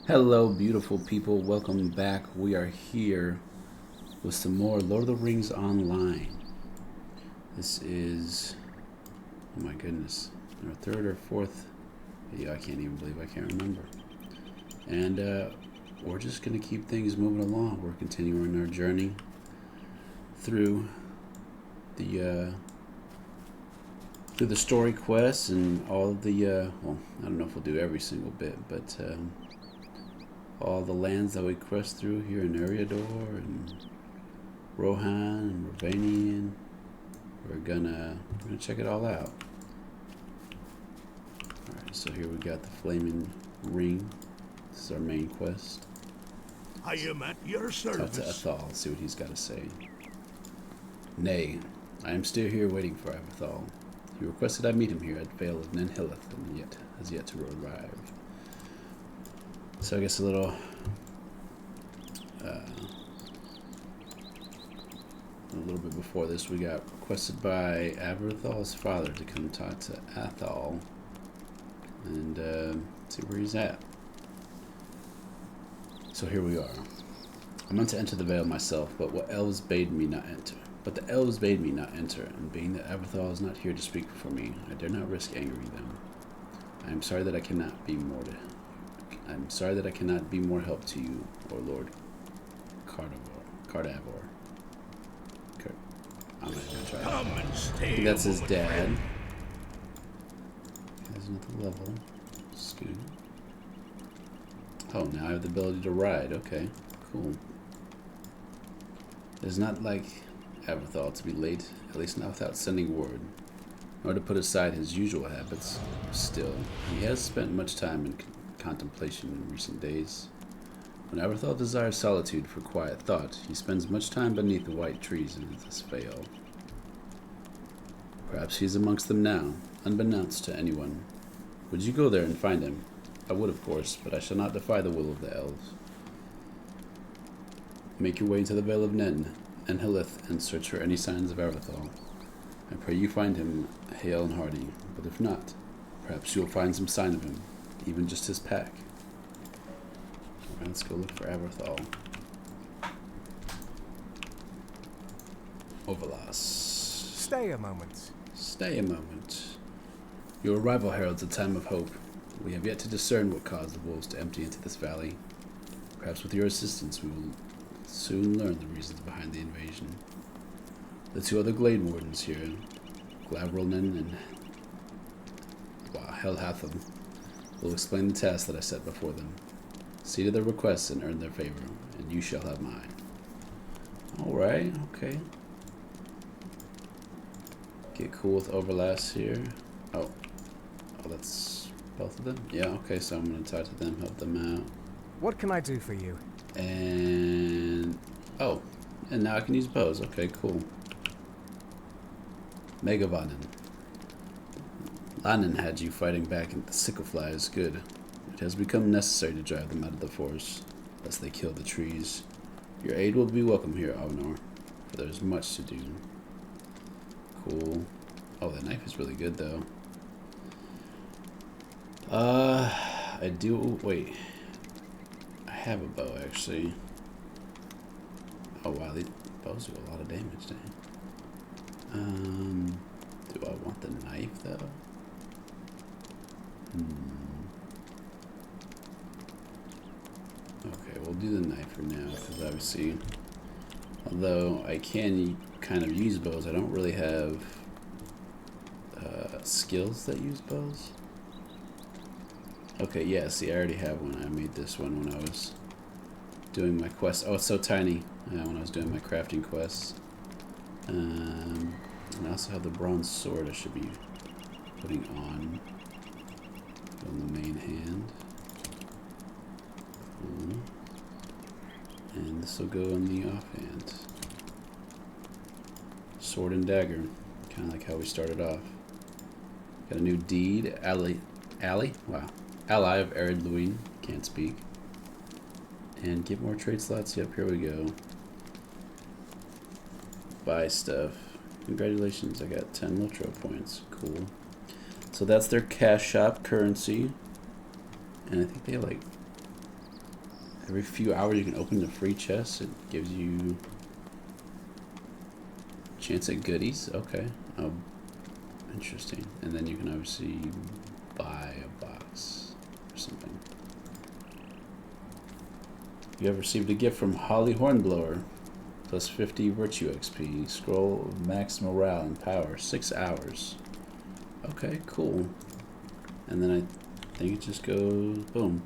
Hello, beautiful people. Welcome back. We are here with some more Lord of the Rings Online. This is, oh my goodness, our third or fourth video. I can't even believe I can't remember. And we're just going to keep things moving along. We're continuing our journey through the story quests and all of the, well, I don't know if we'll do every single bit, but all the lands that we quest through here in Eriador and Rohan and Ravanian. We're gonna check it all out. Alright, so here we got the Flaming Ring. This is our main quest. I am at your Talk to service. Ethal, see what he's got to say. Nay, I am still here waiting for Ethal. He requested I meet him here at Vale of Nenhilith and yet has yet to arrive. So I guess a little bit before this, we got requested by Aberthal's father to come talk to Athal and see where he's at. So here we are. I meant to enter the Vale myself, but the Elves bade me not enter. And being that Aberthal is not here to speak for me, I dare not risk angering them. I am sorry that I cannot be more help to you, or Lord Cardavor. I'm not gonna try that. Come and I stay. think that's his dad. Friend. Has another level. Scoot. Oh, now I have the ability to ride. Okay, cool. It's not like Aberthal to be late, at least not without sending word, nor to put aside his usual habits. Still, he has spent much time in contemplation in recent days. When Aberthal desires solitude for quiet thought, he spends much time beneath the white trees in this vale. Perhaps he is amongst them now, unbeknownst to anyone. Would you go there and find him? I would, of course, but I shall not defy the will of the elves. Make your way into the Vale of Nenhilith and search for any signs of Aberthal. I pray you find him hale and hearty, but if not, perhaps you will find some sign of him, even just his pack. Alright, let's go look for Aberthal. Overlass. Stay a moment. Stay a moment. Your arrival heralds a time of hope. We have yet to discern what caused the wolves to empty into this valley. Perhaps with your assistance we will soon learn the reasons behind the invasion. The two other Glade Wardens here, Glavrolnin and Helhatham, will explain the task that I set before them. See to their requests and earn their favor, and you shall have mine. Alright, okay. Get cool with Overlast here. Oh, that's both of them? Yeah, okay, so I'm going to talk to them, help them out. What can I do for you? And, oh, and now I can use bows. Okay, cool. Megavanen. Lannan had you fighting back at the Sicklefly is good. It has become necessary to drive them out of the forest, lest they kill the trees. Your aid will be welcome here, Avenor, for there is much to do. Cool. Oh, that knife is really good, though. I do, wait. I have a bow, actually. Oh, wow, these bows do a lot of damage, dang. Do I want the knife, though? Okay, we'll do the knife for now, because obviously, although I can kind of use bows, I don't really have skills that use bows. Okay, yeah, see, I already have one. I made this one when I was doing my quest. Oh, it's so tiny when I was doing my crafting quests. And I also have the bronze sword I should be putting on the main hand. Cool. And this will go in the offhand. Sword and dagger, kind of like how we started off. Got a new deed, ally, wow, ally of Arid Luin, can't speak. And get more trade slots. Yep, here we go. Buy stuff. Congratulations, I got 10 LOTRO points. Cool. So that's their cash shop currency. And I think they have like Every few hours you can open the free chest. It gives you a chance at goodies. Okay. Oh, interesting. And then you can obviously buy a box or something. You have received a gift from Holly Hornblower. Plus 50 virtue XP. Scroll of max morale and power. 6 hours. Okay, cool. And then I think it just goes boom.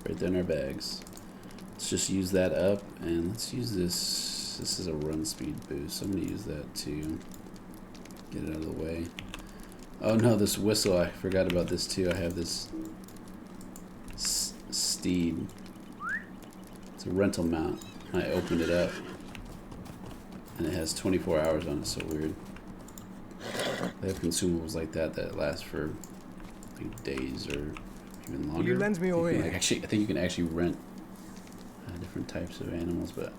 Right there in our bags. Let's just use that up, and let's use this. This is a run speed boost. I'm gonna use that to get it out of the way. Oh no, this whistle, I forgot about this too. I have this steed. It's a rental mount. I opened it up, and it has 24 hours on it. So weird. They have consumables like that that last for like days or even longer. Will you lend me your ear? I think you can actually rent different types of animals, but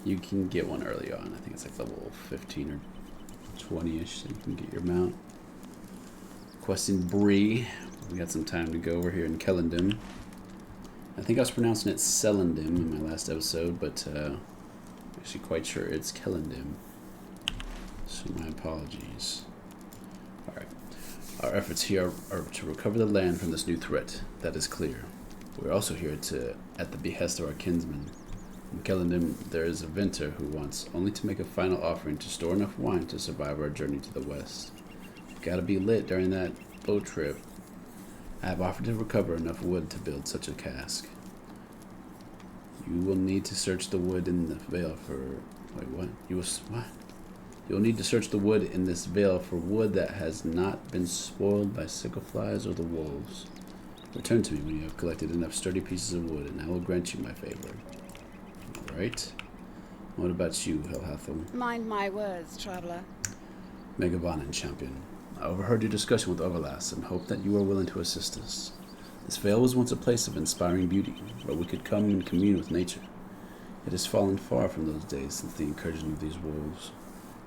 you can get one early on. I think it's like level 15 or 20-ish, so you can get your mount. Questing Bree. We got some time to go over here in Celondim. I think I was pronouncing it Celondim in my last episode, but I'm actually quite sure it's Celondim. So my apologies. Alright. Our efforts here are to recover the land from this new threat. That is clear. We're also here at the behest of our kinsman. In Celondim, there is a vintner who wants only to make a final offering to store enough wine to survive our journey to the west. Gotta be lit during that boat trip. I have offered to recover enough wood to build such a cask. You will need to search the wood in the vale for... Wait, what? What? You'll need to search the wood in this vale for wood that has not been spoiled by sickle flies or the wolves. Return to me when you have collected enough sturdy pieces of wood, and I will grant you my favor. Alright. What about you, Helhathel? Mind my words, traveler. Megavan champion. I overheard your discussion with Overlast and hope that you are willing to assist us. This vale was once a place of inspiring beauty, where we could come and commune with nature. It has fallen far from those days since the incursion of these wolves.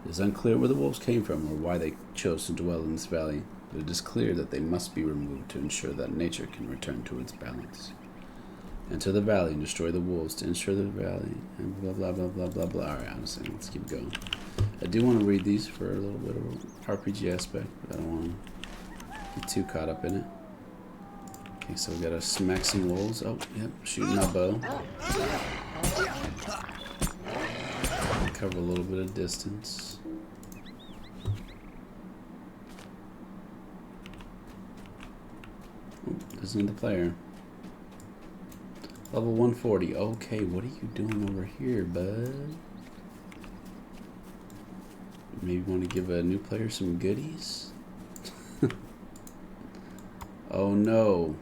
It is unclear where the wolves came from or why they chose to dwell in this valley, but it is clear that they must be removed to ensure that nature can return to its balance. Enter the valley and destroy the wolves to ensure the valley, and blah blah blah blah blah blah. Alright, honestly, let's keep going. I do want to read these for a little bit of RPG aspect, but I don't want to get too caught up in it. Okay, so we gotta smack some wolves. Oh, yep, shooting my bow. Cover a little bit of distance. Isn't the player. Level 140. Okay, what are you doing over here, bud? Maybe want to give a new player some goodies? Oh no.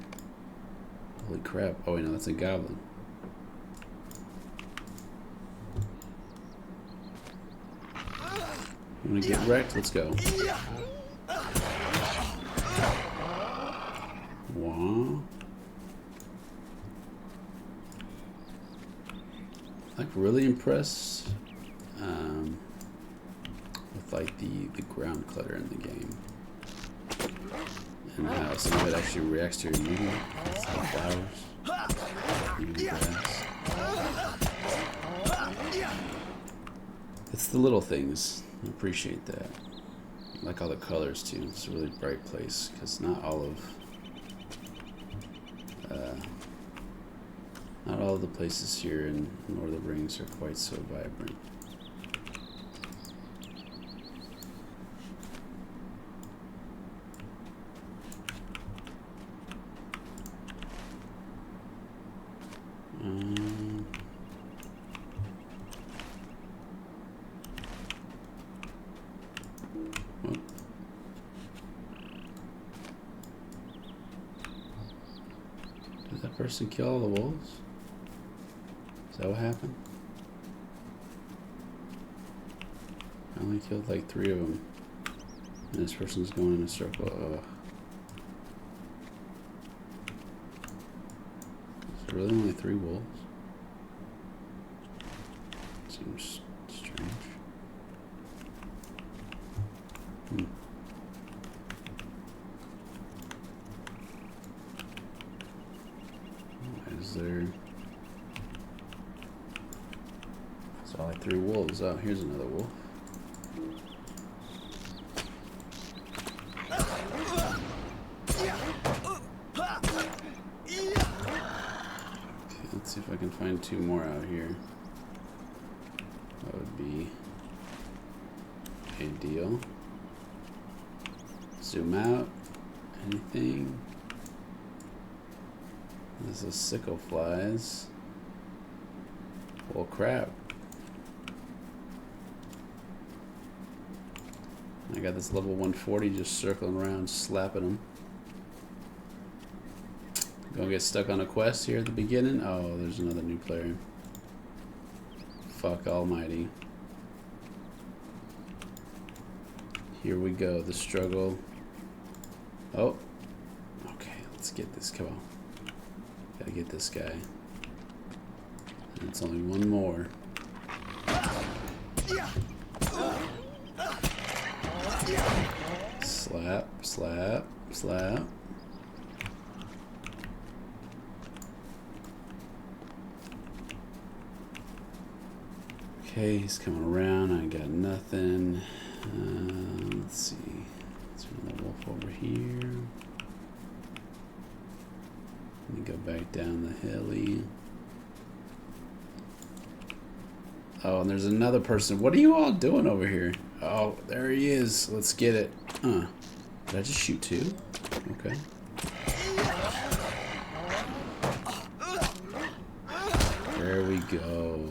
Holy crap. Oh wait, no, that's a goblin. You wanna get wrecked? Let's go. Wow. Like really impressed with like the ground clutter in the game. And how some of it actually reacts to your movement. It's like flowers. Moving grass. It's the little things. I appreciate that. I like all the colors too. It's a really bright place because not all of the places here in Lord of the Rings are quite so vibrant. Did that person kill all the wolves? Is that what happened? I only killed like 3 of them. And this person's going in a circle. Ugh. Is there really only 3 wolves? Seems strange. Why is there... Saw like 3 wolves. Oh, here's another wolf. Okay, let's see if I can find 2 more out here. That would be ideal. Zoom out. Anything? This is sickle flies. Well, crap. I got this level 140 just circling around, slapping them. Gonna get stuck on a quest here at the beginning. Oh, there's another new player. Fuck almighty. Here we go, the struggle. Oh. Okay, let's get this. Come on. Gotta get this guy. And it's only 1 more. Slap, slap, slap. Okay, he's coming around. I got nothing. Let's see. There's another wolf over here. Let me go back down the hilly. Oh, and there's another person. What are you all doing over here? Oh, there he is. Let's get it. Did I just shoot 2? Okay. There we go.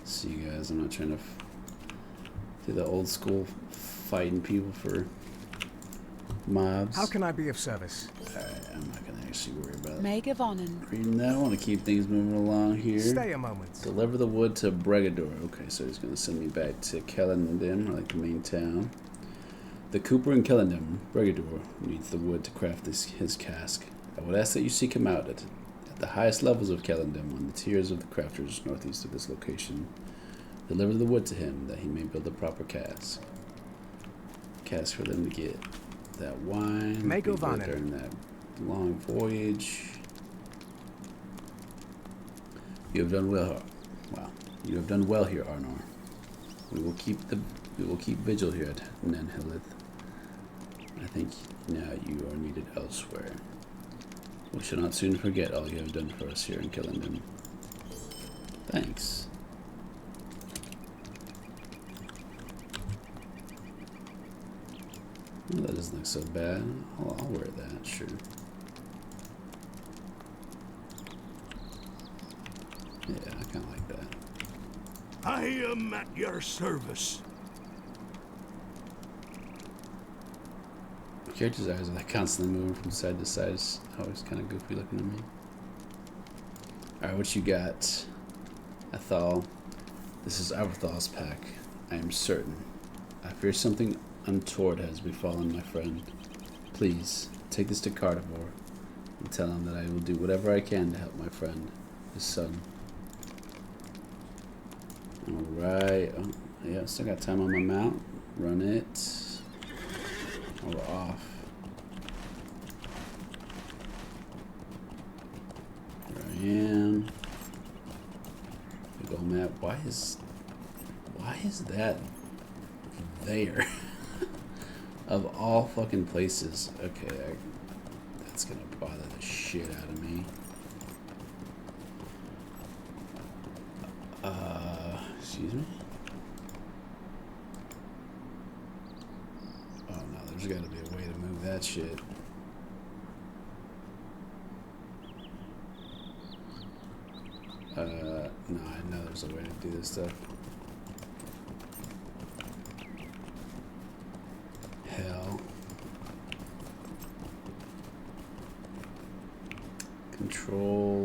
See you guys. I'm not trying to do the old school fighting people for mobs. How can I be of service? Alright, I'm not gonna actually worry about Meg of Onan. reading that. I want to keep things moving along here. Stay a moment. Deliver the wood to Bregador. Okay, so he's gonna send me back to Celondim, or like the main town. The Cooper in Celondim, Bregador, needs the wood to craft his cask. I would ask that you seek him out at the highest levels of Celondim, on the tiers of the crafters northeast of this location. Deliver the wood to him, that he may build a proper cask. Cask for them to get that wine. Meg of people Onan. during that long voyage. You have done well. Wow, you have done well here, Arnor. We will keep vigil here at Nanhilith. I think now you are needed elsewhere. We shall not soon forget all you have done for us here in Celondim. Thanks. Well, that doesn't look so bad. I'll wear that, sure. Yeah, I kind of like that. I am at your service. The character's eyes are like constantly moving from side to side. It's always kind of goofy looking to me. Alright, what you got? Athal. This is Avathal's pack. I am certain. I fear something untoward has befallen my friend. Please, take this to Carnivore and tell him that I will do whatever I can to help my friend, his son. Alright. Oh, yeah, still got time on my mount. Run it. Oh, we're off. There I am. Big old map. Why is that there? Of all fucking places. Okay, that's gonna bother the shit out of me. Excuse me? Oh no, there's gotta be a way to move that shit. No, I know there's a way to do this stuff. Hell. Control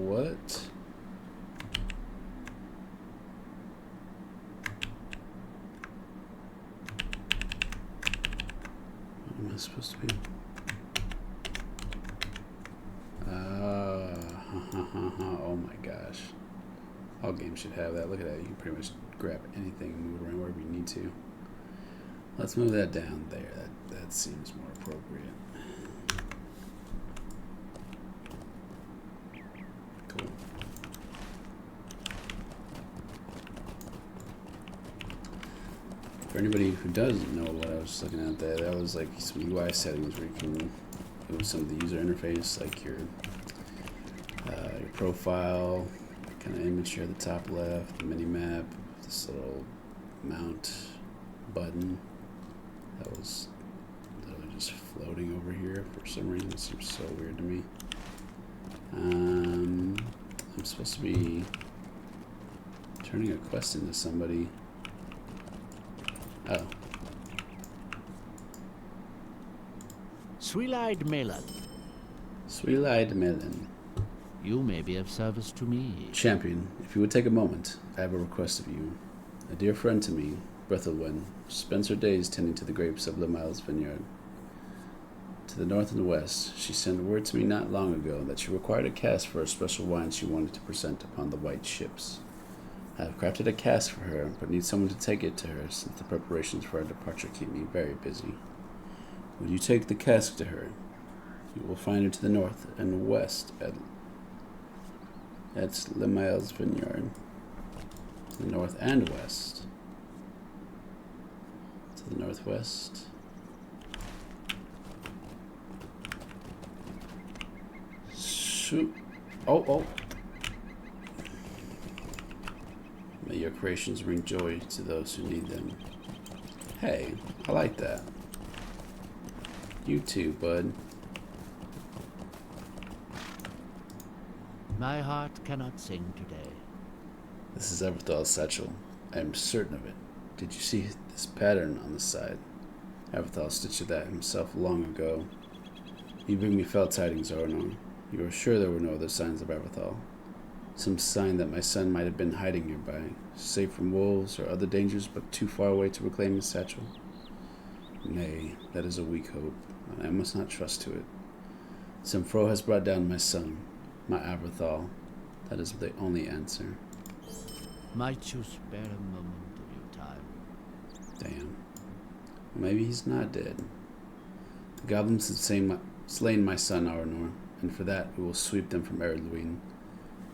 what? What am I supposed to be? Oh my gosh. All games should have that. Look at that. You can pretty much grab anything and move it around wherever you need to. Let's move that down there. That seems more appropriate. Cool. For anybody who doesn't know what I was looking at there, that was like some UI settings where you can move some of the user interface, like your profile, kind of image here at the top left, the mini map, this little mount button that was literally just floating over here for some reason. It seems so weird to me. I'm supposed to be turning a quest into somebody. Oh. Sweet-eyed Melon, Sweet-eyed melon. you may be of service to me. Champion, if you would take a moment, I have a request of you. A dear friend to me, Brethelwen, spends her days tending to the grapes of Lemiles vineyard. To the north and west, she sent word to me not long ago that she required a cask for a special wine she wanted to present upon the white ships. I have crafted a cask for her, but need someone to take it to her, since the preparations for our departure keep me very busy. Will you take the cask to her? You will find her to the north and west at Lemiles vineyard. To the north and west. To the northwest. Shoot. Oh. May your creations bring joy to those who need them. Hey, I like that. You too, bud. My heart cannot sing today. This is Everthal's satchel. I am certain of it. Did you see this pattern on the side? Everthal stitched that himself long ago. You bring me fell tidings, Arnor. You are sure there were no other signs of Everthal? Some sign that my son might have been hiding nearby, safe from wolves or other dangers, but too far away to reclaim his satchel? Nay, that is a weak hope, and I must not trust to it. Some foe has brought down my son, my Everthal. That is the only answer. Might you spare a moment of your time? Damn. Well, maybe he's not dead. The goblins have slain my son, Arnor, and for that we will sweep them from Eredluin.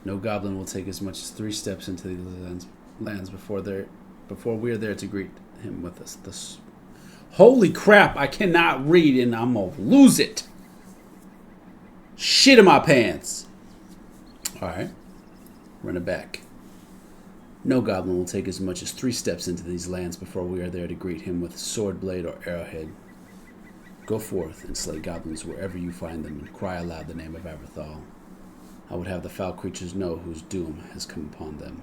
No goblin will take as much as 3 steps into these lands before we are there to greet him with us. Holy crap, I cannot read and I'm gonna lose it. Shit in my pants. Alright. Run it back. No goblin will take as much as 3 steps into these lands before we are there to greet him with sword blade or arrowhead. Go forth and slay goblins wherever you find them and cry aloud the name of Everthal. I would have the foul creatures know whose doom has come upon them.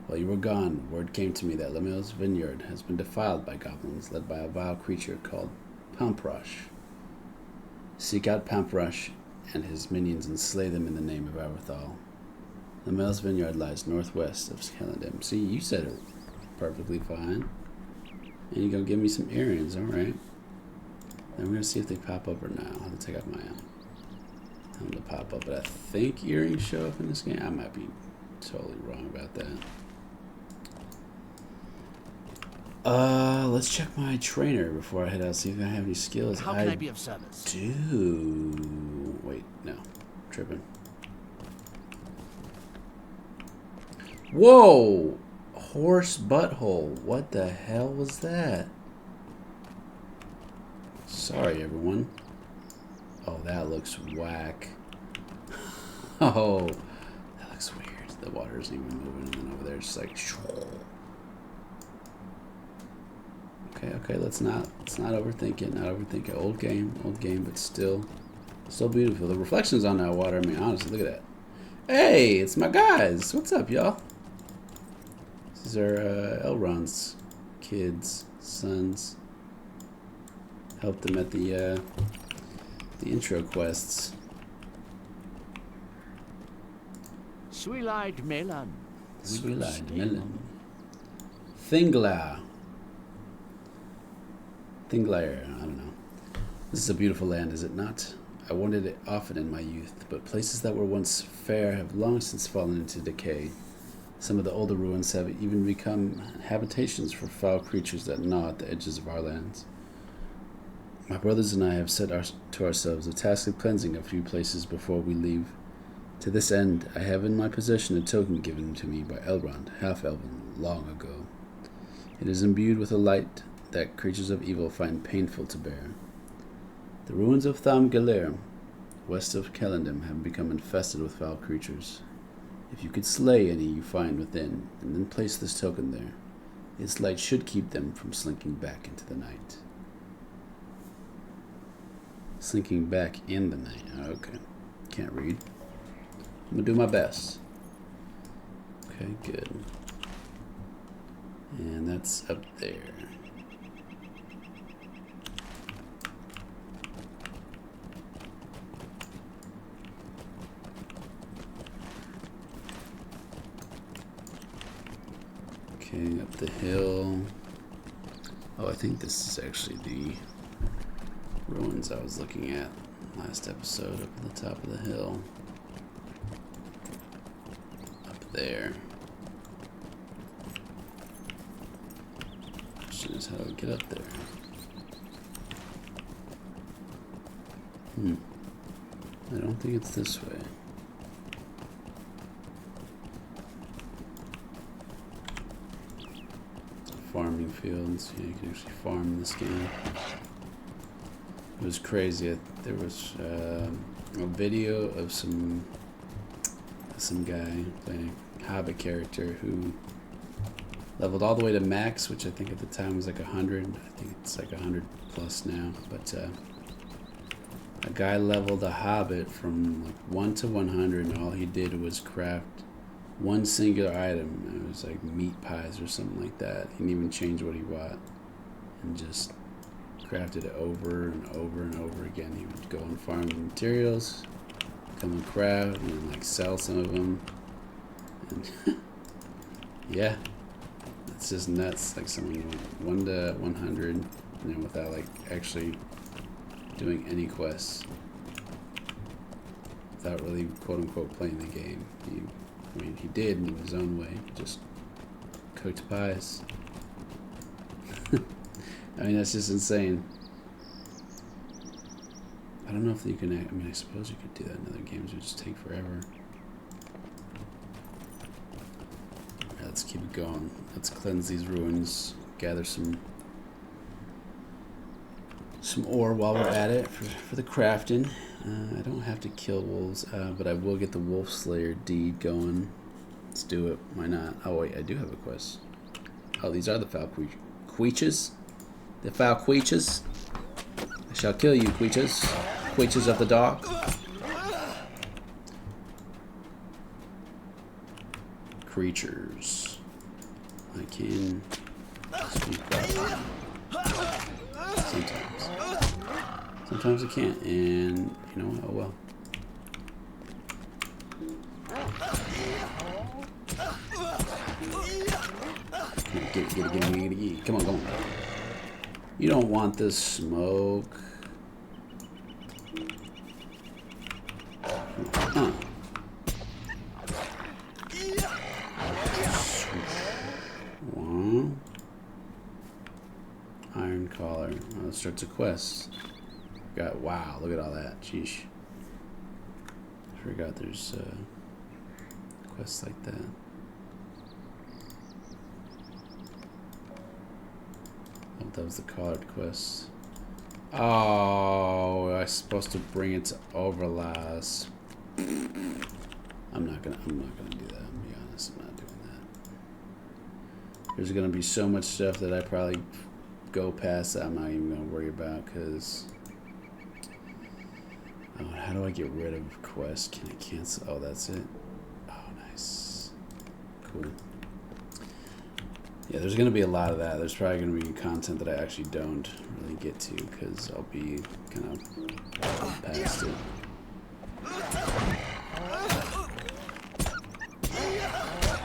While you were gone, word came to me that Lemiles vineyard has been defiled by goblins led by a vile creature called Pamprash. Seek out Pamprash and his minions and slay them in the name of Everthal. Lemiles vineyard lies northwest of Celondim. See, you said it perfectly fine. And you're going to give me some earrings, alright. Then we're going to see if they pop up or not. I'll have to take off my them to pop up, but I think earrings show up in this game. I might be totally wrong about that. Let's check my trainer before I head out, see if I have any skills. How can I be of service? Wait, no. Tripping. Whoa! Horse butthole. What the hell was that? Sorry, everyone. Oh, that looks whack. Oh, that looks weird. The water isn't even moving, and then over there it's just like. Okay. Let's not overthink it. Not overthink it. Old game, but still beautiful. The reflections on that water. I mean, honestly, look at that. Hey, it's my guys. What's up, y'all? These are Elrond's kids, sons. Helped them at the intro quests. Sweet-eyed Melon. Sweet-eyed melon. Thinglar, I don't know. This is a beautiful land, is it not? I wanted it often in my youth, but places that were once fair have long since fallen into decay. Some of the older ruins have even become habitations for foul creatures that gnaw at the edges of our lands. My brothers and I have set to ourselves the task of cleansing a few places before we leave. To this end, I have in my possession a token given to me by Elrond, half-elven, long ago. It is imbued with a light that creatures of evil find painful to bear. The ruins of Tham Galer, west of Celondim, have become infested with foul creatures. If you could slay any you find within, and then place this token there, its light should keep them from slinking back into the night. Slinking back in the night. Okay. Can't read. I'm gonna do my best. Okay, good. And that's up there. Okay, up the hill. Oh, I think this is actually the ruins I was looking at last episode, up at the top of the hill. Up there. Question is how do I get up there? I don't think it's this way. Farming fields. Yeah, you can actually farm in this game. It was crazy. There was a video of some guy playing a Hobbit character who leveled all the way to max, which I think at the time was like 100. I think it's like 100 plus now. But a guy leveled a Hobbit from like 1 to 100, and all he did was craft one singular item. It was like meat pies or something like that. He didn't even change what he bought, and just crafted it over and over and over again. He would go and farm the materials, come and craft, and then like sell some of them. And yeah, it's just nuts. Like someone went 1 to 100, and then without like actually doing any quests, without really quote unquote playing the game. He did in his own way, just cooked pies. I mean, that's just insane. I don't know if you can. I mean, I suppose you could do that in other games. It would just take forever. Alright, let's keep it going. Let's cleanse these ruins. Gather some ore while we're at it for the crafting. I don't have to kill wolves, but I will get the Wolf Slayer deed going. Let's do it. Why not? Oh wait, I do have a quest. Oh, these are the foul creatures. The foul creatures. I shall kill you, creatures. Creatures of the dark. Creatures. I can speak properly. Sometimes. Sometimes I can't, and you know what? Oh well. Get it. Come on. You don't want this smoke. Iron collar. Oh, it starts a quest. Wow, look at all that. Sheesh. I forgot there's quests like that. Oh, that was the collared quest. Oh, I was supposed to bring it to Overlast. I'm not gonna do that. I'm be honest, I'm not doing that. There's gonna be so much stuff that I probably go past that I'm not even gonna worry about, because how do I get rid of quests? Can I cancel? Oh, that's it. Oh, nice. Cool. Yeah, there's gonna be a lot of that. There's probably gonna be content that I actually don't really get to, because I'll be kind of past it.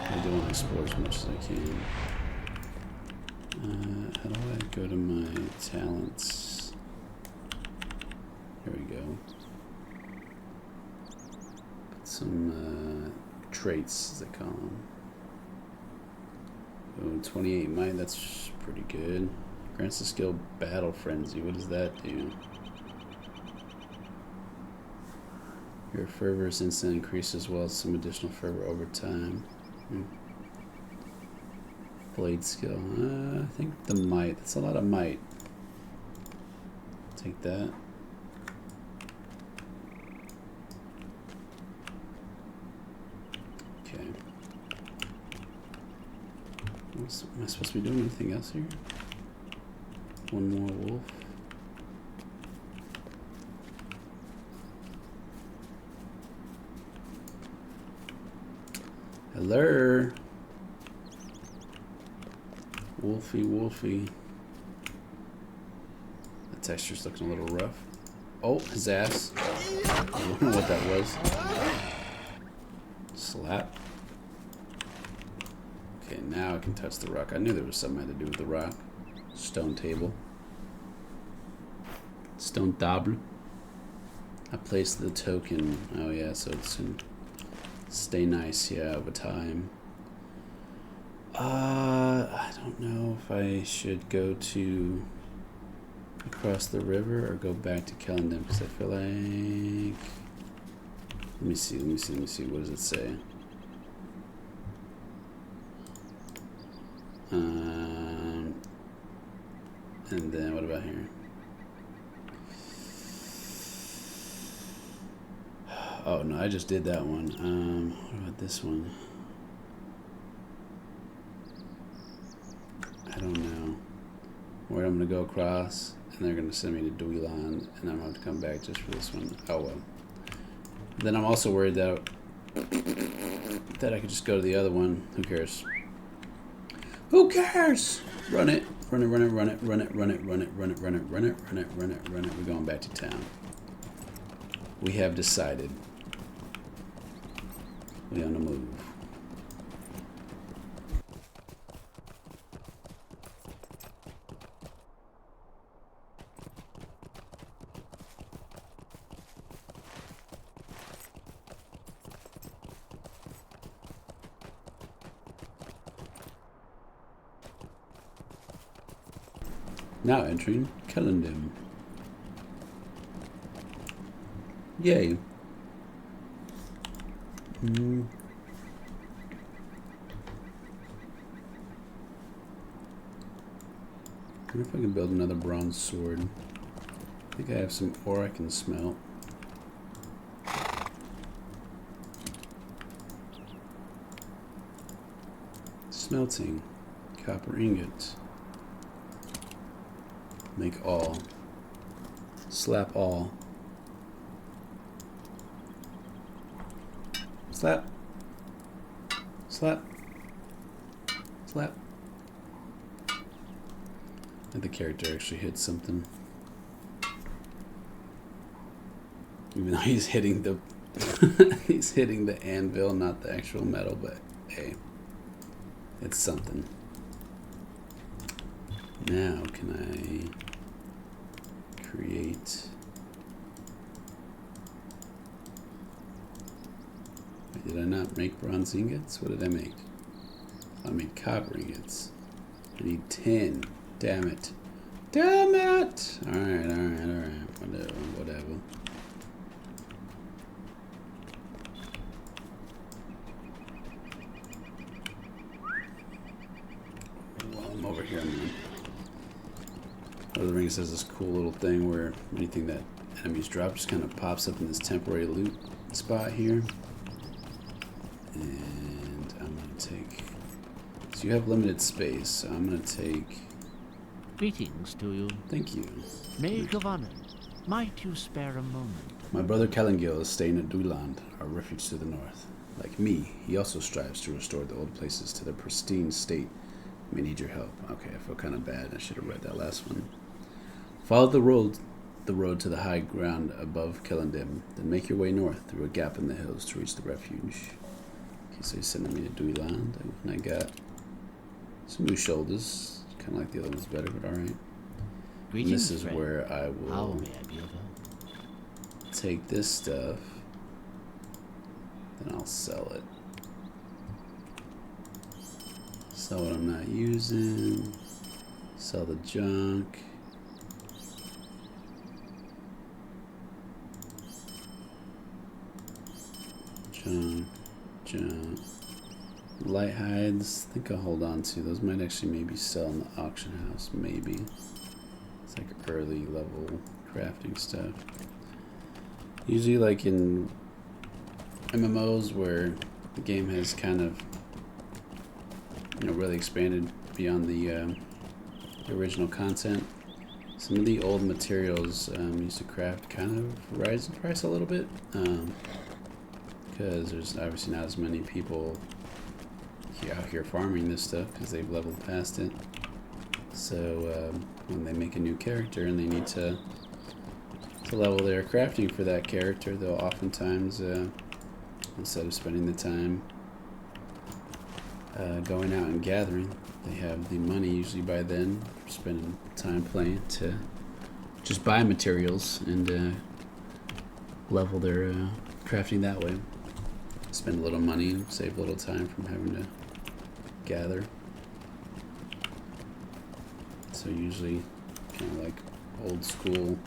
I do want to explore as much as I can. How do I go to my talents? Here we go. Put some traits, as they call them. Oh, 28 might, that's pretty good. Grants the skill Battle Frenzy. What does that do? Your fervor is instant increase, as well as some additional fervor over time. Blade skill. I think the might. That's a lot of might. Take that. Okay. Am I supposed to be doing anything else here? One more wolf. Hello. Wolfie, Wolfie. The texture's looking a little rough. Oh, his ass. I don't know what that was. Slap. Okay, now I can touch the rock. I knew there was something I had to do with the rock. Stone table. Stone table. I placed the token. Oh yeah, so it's in stay nice, yeah, over time. I don't know if I should go to across the river or go back to Celondim because I feel like. Let me see. What does it say? And then what about here? Oh no, I just did that one. What about this one? I don't know where I'm gonna go across, and they're gonna send me to Duiland, and I'm gonna have to come back just for this one. Oh well. Then I'm also worried that I could just go to the other one. Who cares? Who cares? Run it. Run it. We're going back to town. We have decided. We on the move. Now entering Celondim. Yay. I wonder if I can build another bronze sword. I think I have some ore I can smelt. Smelting. Copper ingot. Make all. Slap all. Slap. Slap. Slap. And the character actually hit something. Even though he's hitting the he's hitting the anvil, not the actual metal, but hey, it's something. Now can I create? Wait, did I not make bronze ingots? What did I make? I made copper ingots. I need 10. Damn it. Damn it! Alright. Whatever. While I'm over here, man. Lord of the Rings has this cool little thing where anything that enemies drop just kind of pops up in this temporary loot spot here. And I'm going to take... So you have limited space, so I'm going to take... Greetings to you. Thank you. Maid of Honor, might you spare a moment? My brother Kalengil is staying at Duiland, our refuge to the north. Like me, he also strives to restore the old places to their pristine state. We need your help. Okay, I feel kind of bad. I should have read that last one. Follow the road to the high ground above Celondim, then make your way north through a gap in the hills to reach the refuge. Okay, so he's sending me to Duiland, and I got some new shoulders. Kind of like the other ones better, but alright. And this is friend. where I How will may I be of help? take this stuff, then I'll sell it. Sell what I'm not using. Sell the junk. Junk. Light hides, I think I'll hold on to. Those might actually maybe sell in the auction house, maybe. It's like early level crafting stuff. Usually like in MMOs where the game has kind of, you know, really expanded beyond the original content. Some of the old materials used to craft kind of rise in price a little bit, because there's obviously not as many people out here farming this stuff because they've leveled past it. So when they make a new character and they need to level their crafting for that character, they'll oftentimes, instead of spending the time going out and gathering, they have the money usually by then, spending time playing, to just buy materials and level their crafting that way. Spend a little money and save a little time from having to gather. So usually kind of like old school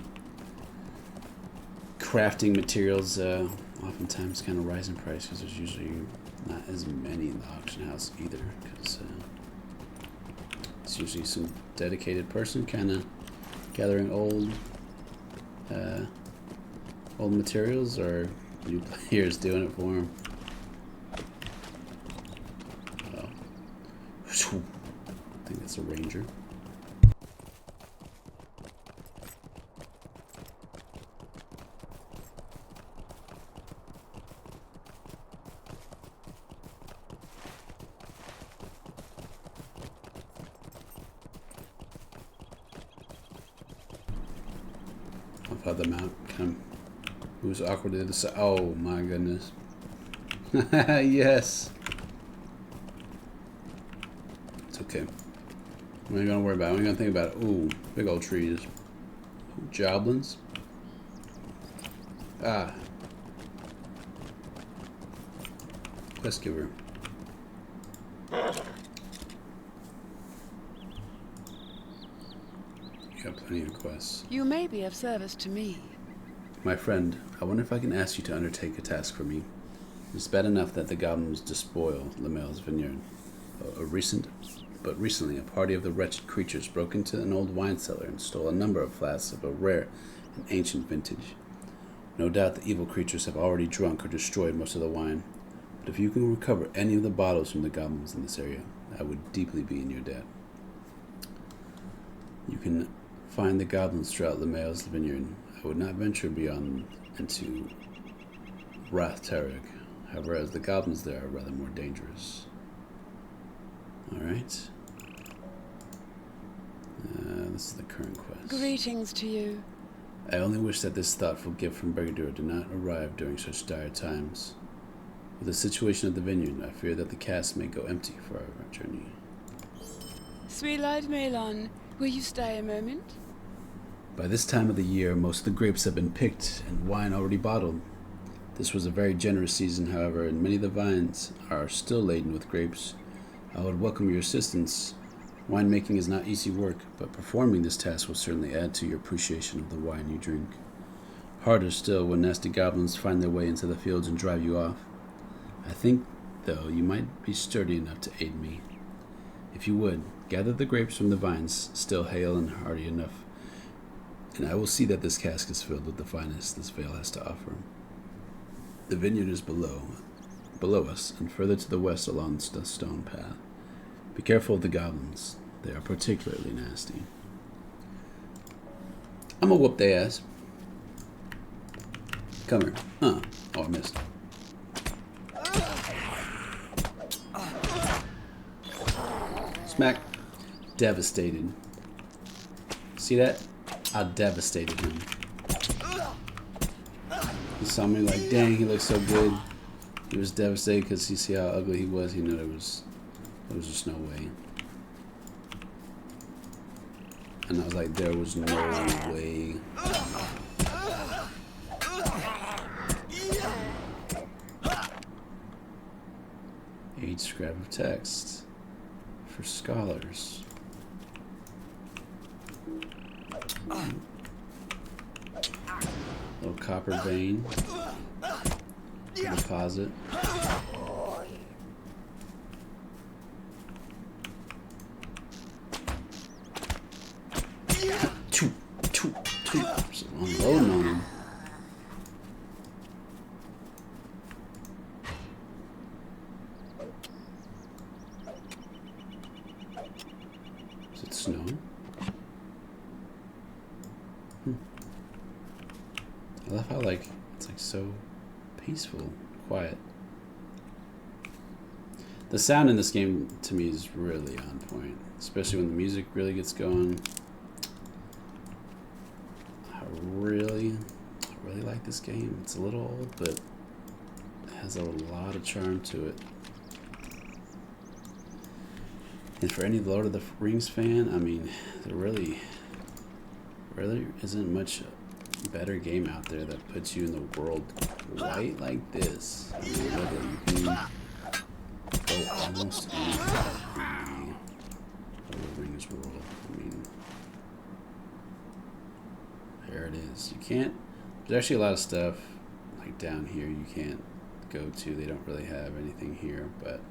crafting materials oftentimes kind of rise in price because there's usually not as many in the auction house either, because it's usually some dedicated person kind of gathering old materials, or new players doing it for them. I think that's a ranger. I've had the mount kind of moves awkwardly to the side. Oh my goodness. Yes. It's okay. We ain't gonna worry about it. We ain't gonna think about it. Ooh, big old trees. Ooh, joblins. Ah. Quest giver. You got plenty of quests. You may be of service to me. My friend, I wonder if I can ask you to undertake a task for me. It's bad enough that the goblins despoil Lemel's vineyard. Recently, a party of the wretched creatures broke into an old wine cellar and stole a number of flasks of a rare and ancient vintage. No doubt the evil creatures have already drunk or destroyed most of the wine, but if you can recover any of the bottles from the goblins in this area, I would deeply be in your debt. You can find the goblins throughout Lemel's vineyard. I would not venture beyond into Rathtarig. However, as the goblins there are rather more dangerous. Alright. This is the current quest. Greetings to you. I only wish that this thoughtful gift from Brigadour did not arrive during such dire times. With the situation of the vineyard, I fear that the cask may go empty for our journey. Sweet-eyed Melon, will you stay a moment? By this time of the year, most of the grapes have been picked and wine already bottled. This was a very generous season, however, and many of the vines are still laden with grapes. I would welcome your assistance. Winemaking is not easy work, but performing this task will certainly add to your appreciation of the wine you drink. Harder still when nasty goblins find their way into the fields and drive you off. I think, though, you might be sturdy enough to aid me. If you would, gather the grapes from the vines, still hale and hardy enough, and I will see that this cask is filled with the finest this vale has to offer. The vineyard is below us, and further to the west along the stone path. Be careful of the goblins. They are particularly nasty. I'm gonna whoop their ass. Come here. Oh, I missed. Smack. Devastated. See that? I devastated him. He saw me like, dang, he looks so good. He was devastated because he see how ugly he was. He knew there was just no way. And I was like, there was no way. Age scrap of text for scholars. Little copper vein. Deposit. snow. I love how like it's like so peaceful, quiet. The sound in this game to me is really on point, especially when the music really gets going. I really like this game. It's a little old, but it has a lot of charm to it. And for any Lord of the Rings fan, I mean, there really isn't much better game out there that puts you in the world right like this. I mean, literally, you can go almost anywhere in the Lord of the Rings world. I mean, there it is. You can't. There's actually a lot of stuff like down here you can't go to. They don't really have anything here, but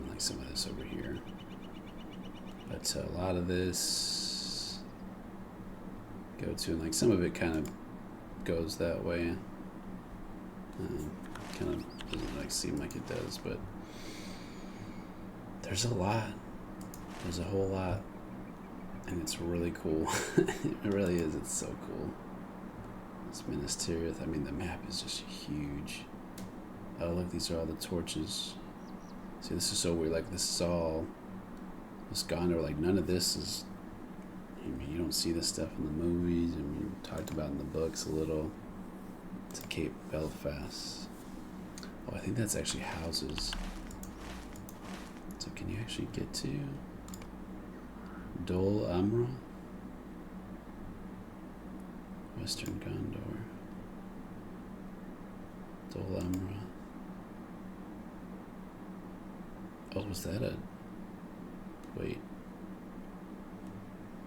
like some of this over here. But a lot of this go to, and like some of it kind of goes that way. Kind of doesn't like seem like it does, but there's a lot. There's a whole lot, and it's really cool. It really is. It's so cool. It's Minas Tirith. I mean, the map is just huge. Oh, look, these are all the torches. See, this is so weird. Like, this is all just gone. Or like, none of this is. I mean, you don't see this stuff in the movies. I mean, talked about in the books a little. To Cape Belfast. Oh, I think that's actually houses. So, can you actually get to Dol Amra? Western Gondor. Dol Amra. Oh, was that a... Wait.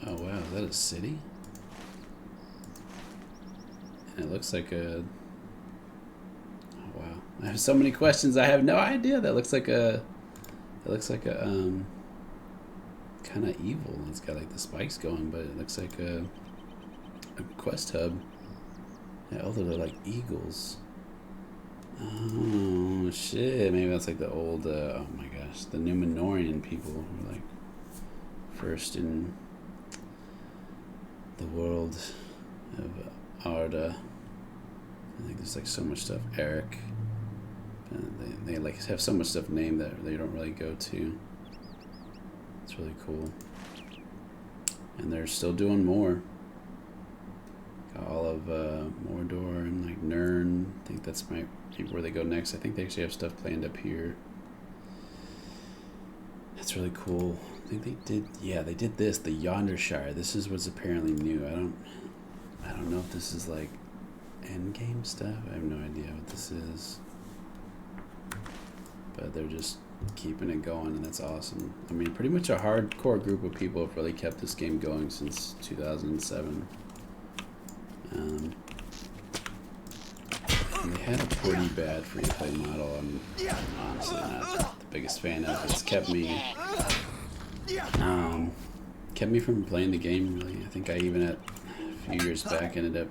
Oh, wow. Is that a city? And it looks like a... Oh, wow. I have so many questions. I have no idea. That looks like a... It looks like a, kind of evil. It's got, like, the spikes going, but it looks like a quest hub. Yeah, oh, they're like eagles. Oh, shit. Maybe that's like the old, oh my gosh, the Numenorian people who were like first in the world of Arda. I think there's like so much stuff. Eric. And they like have so much stuff named that they don't really go to. It's really cool. And they're still doing more. All of Mordor and like Nirn. I think that's might be where they go next. I think they actually have stuff planned up here. That's really cool. I think they did. Yeah, they did this. The Yondershire. This is what's apparently new. I don't know if this is like end game stuff. I have no idea what this is. But they're just keeping it going, and that's awesome. I mean, pretty much a hardcore group of people have really kept this game going since 2007. And they had a pretty bad free-to-play model. I'm honestly not the biggest fan of it. It's kept me from playing the game, really. I think I even at a few years back ended up,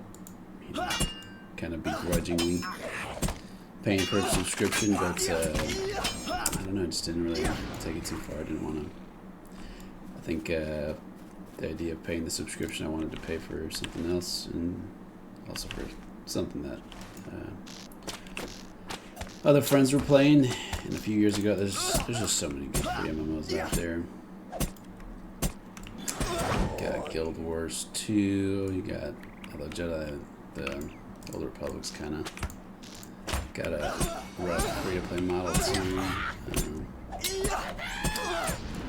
kind of begrudgingly paying for a subscription, but I don't know, I just didn't really take it too far. I didn't want to. I think the idea of paying the subscription, I wanted to pay for something else, and also for something that other friends were playing. And a few years ago, there's just so many good free MMOs out there. You got Guild Wars 2. You got Jedi. The Old Republic's kind of got a rough free-to-play model too.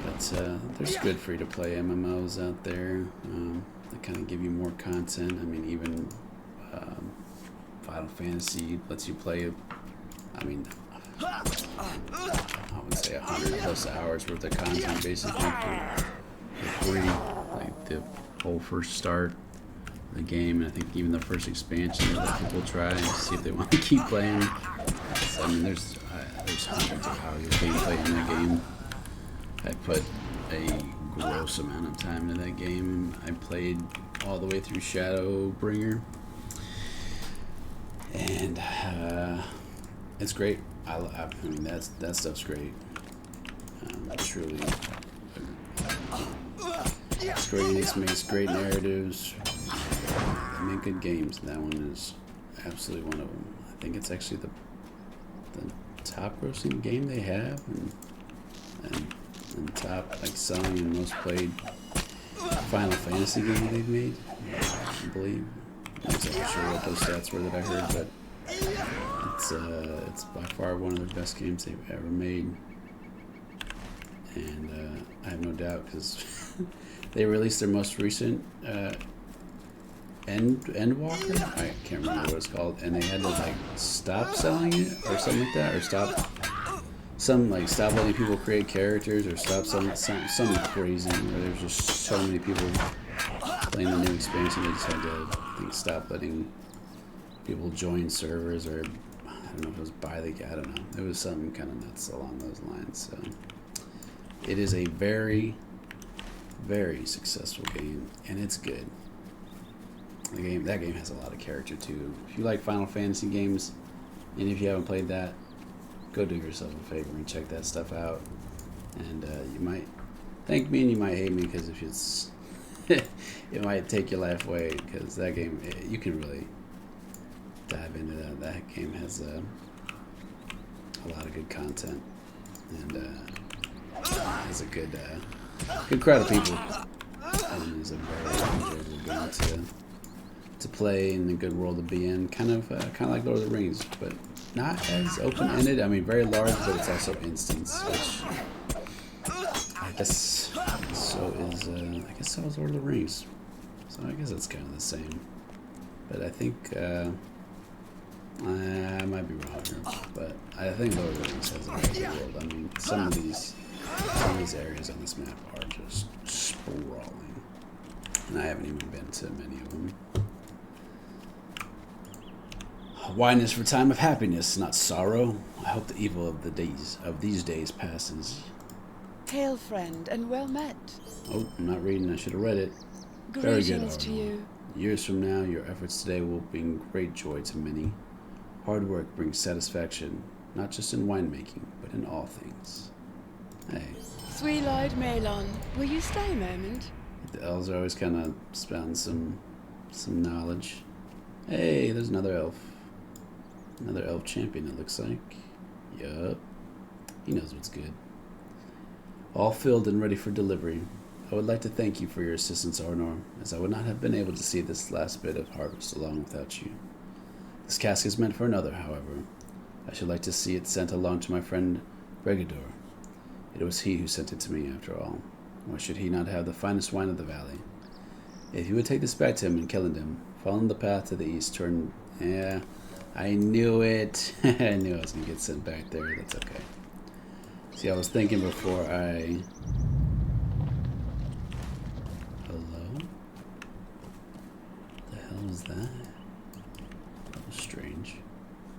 But there's good free-to-play MMOs out there that kind of give you more content. I mean, even Final Fantasy lets you play, I mean, I would say 100 plus hours worth of content basically for free. Like the whole first start of the game, and I think even the first expansion that people try and see if they want to keep playing. So, I mean, there's hundreds of hours of gameplay in that game. I put a gross amount of time into that game. I played all the way through Shadowbringer, and it's great. I mean, that stuff's great. Truly Square Enix makes great narratives. They make good games. That one is absolutely one of them. I think it's actually the top grossing game they have, and top like selling and most played Final Fantasy game they've made. I believe. I'm not exactly sure what those stats were that I heard, but it's by far one of the best games they've ever made. And I have no doubt because they released their most recent Endwalker. I can't remember what it's called, and they had to like stop selling it or something like that, or stop letting people create characters, or stop selling something crazy where there's just so many people playing the new expansion. They just had to, I think, stop letting people join servers, or I don't know if it was I don't know. It was something kind of nuts along those lines. So it is a very, very successful game, and it's good. That game has a lot of character too. If you like Final Fantasy games, and if you haven't played that, go do yourself a favor and check that stuff out. And you might thank me and you might hate me, because if it's it might take your life away, because that game, you can really dive into that. That game has a lot of good content, and has a good crowd of people, and is a very enjoyable game to play, and a good world to be in. Kind of like Lord of the Rings, but not as open-ended. I mean, very large, but it's also instance, which I guess so is. I guess so is Lord of the Rings. So I guess it's kind of the same. But I think I might be wrong here, but I think Lord of the Rings has a very good world. I mean, some of these areas on this map are just sprawling, and I haven't even been to many of them. Wine is for time of happiness, not sorrow. I hope the evil of these days passes. Hail, friend, and well met. Oh, I'm not reading. I should have read it. Very good, Greetings to you. Years from now, your efforts today will bring great joy to many. Hard work brings satisfaction, not just in winemaking, but in all things. Hey. Sweet-eyed Melon, will you stay a moment? The elves are always kind of spouting some knowledge. Hey, there's another elf. Another elf champion, it looks like. Yup. He knows what's good. All filled and ready for delivery. I would like to thank you for your assistance, Arnor, as I would not have been able to see this last bit of harvest along without you. This cask is meant for another, however. I should like to see it sent along to my friend Bregador. It was he who sent it to me, after all. Why should he not have the finest wine of the valley? If you would take this back to him in Celondim, follow the path to the east, turn... Yeah, I knew it. I knew I was going to get sent back there. That's okay. See, I was thinking before I... Hello? The hell is that? That was strange.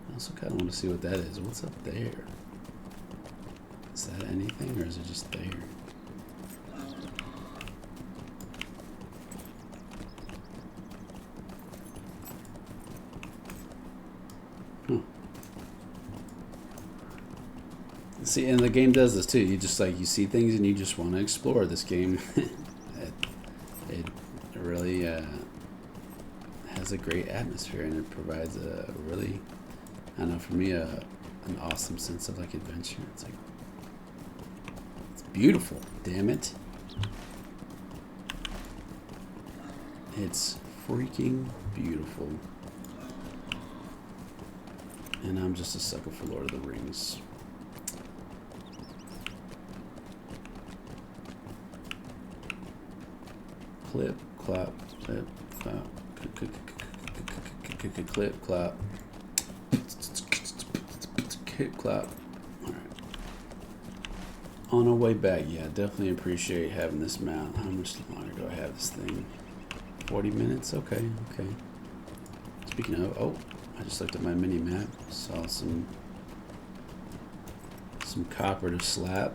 I also kind of want to see what that is. What's up there? Is that anything, or is it just there? See, and the game does this too. You just you see things and you just want to explore this game. it really has a great atmosphere, and it provides a really, I don't know, for me, an awesome sense of adventure. It's it's beautiful. Damn it! It's freaking beautiful, and I'm just a sucker for Lord of the Rings. Clip, clap, clip, clap, clip, clap, clip, clap. Alright. On our way back, yeah, definitely appreciate having this mount. How much longer do I have this thing? 40 minutes? Okay, okay. Speaking of, oh, I just looked at my mini map, saw some copper to slap.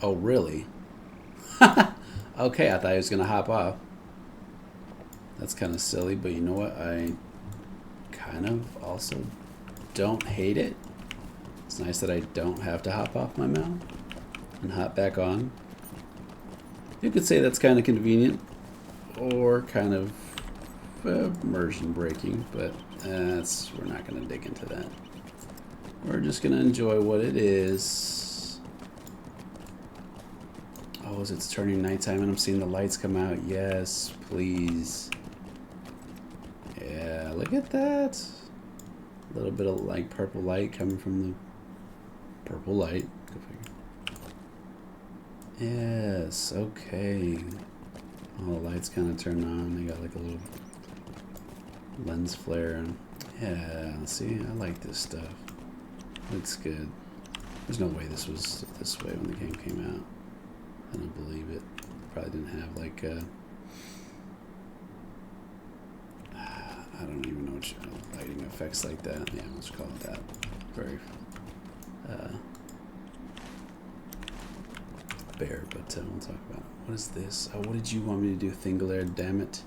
Oh, really? Okay, I thought he was going to hop off. That's kind of silly, but you know what? I kind of also don't hate it. It's nice that I don't have to hop off my mount and hop back on. You could say that's kind of convenient, or kind of immersion breaking, but we're not going to dig into that. We're just going to enjoy what it is. Oh, is it turning nighttime and I'm seeing the lights come out? Yes, please. Yeah, look at that. A little bit of like purple light coming from the purple light. Go figure. Yes, okay. All the lights kind of turn on. They got like a little lens flare. Yeah, see, I like this stuff. Looks good. There's no way this was this way when the game came out. I don't believe it. Probably didn't have like I don't even know what lighting effects like that. Yeah, let's call it that. Very bare, but we'll talk about it. What is this? Oh, what did you want me to do, Thingler? Damn it.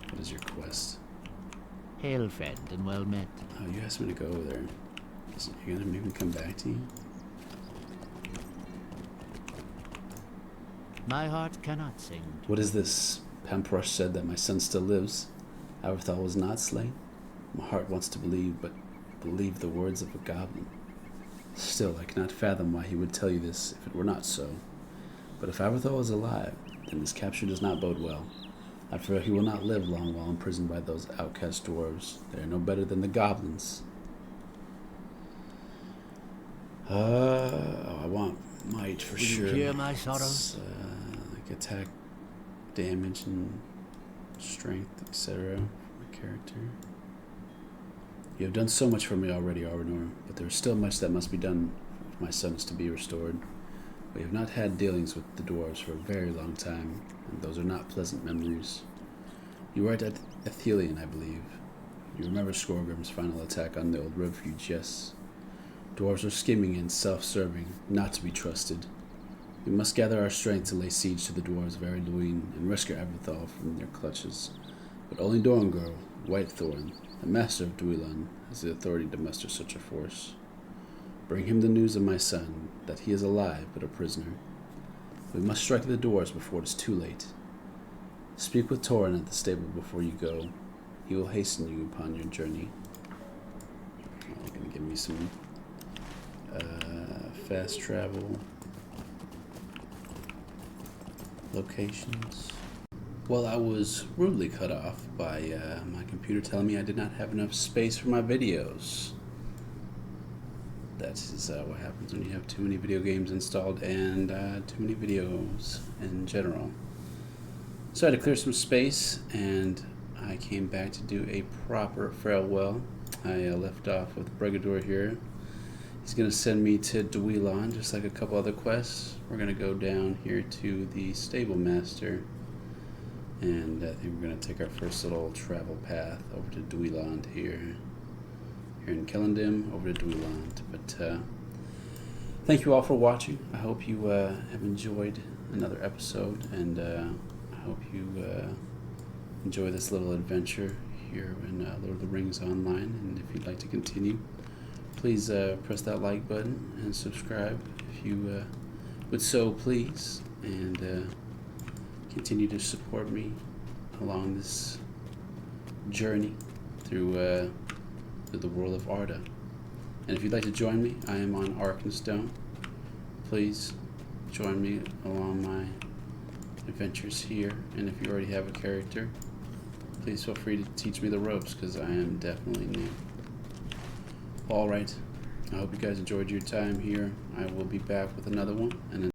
What is your quest? Hail, friend, and well met. Oh, you asked me to go over there. You're gonna make me come back to you? My heart cannot sing. What is this? Pamprush said that my son still lives. Aberthal was not slain. My heart wants to believe, but believe the words of a goblin. Still, I cannot fathom why he would tell you this if it were not so. But if Aberthal is alive, then his capture does not bode well. I fear he will not live long while imprisoned by those outcast dwarves. They are no better than the goblins. I want might for sure. You hear my sorrow? Like attack, damage, and strength, etc. My character. You have done so much for me already, Arvenor, but there is still much that must be done if my son is to be restored. We have not had dealings with the dwarves for a very long time, and those are not pleasant memories. You were at Athelion, I believe. You remember Skorgrim's final attack on the old refuge, yes? Dwarves are scheming and self-serving, not to be trusted. We must gather our strength to lay siege to the dwarves of Eriluin and rescue Aberthal from their clutches. But only Dorngirl, Whitethorn, the master of Dweilun, has the authority to muster such a force. Bring him the news of my son, that he is alive but a prisoner. We must strike the dwarves before it is too late. Speak with Torin at the stable before you go. He will hasten you upon your journey. You're going to give me some fast travel locations. Well, I was rudely cut off by my computer telling me I did not have enough space for my videos. That is what happens when you have too many video games installed and too many videos in general. So I had to clear some space, and I came back to do a proper farewell. I left off with Brigador here. He's going to send me to Dweilun, just like a couple other quests. We're going to go down here to the Stable Master, and I think we're going to take our first little travel path over to Dweilun here in Celondim, over to Dweilun. But thank you all for watching. I hope you have enjoyed another episode, and I hope you enjoy this little adventure here in Lord of the Rings Online. And if you'd like to continue, please press that like button and subscribe if you would so please, and continue to support me along this journey through the world of Arda. And if you'd like to join me, I am on Arkenstone. Please join me along my adventures here, and if you already have a character, please feel free to teach me the ropes, because I am definitely new. Alright, I hope you guys enjoyed your time here. I will be back with another one, and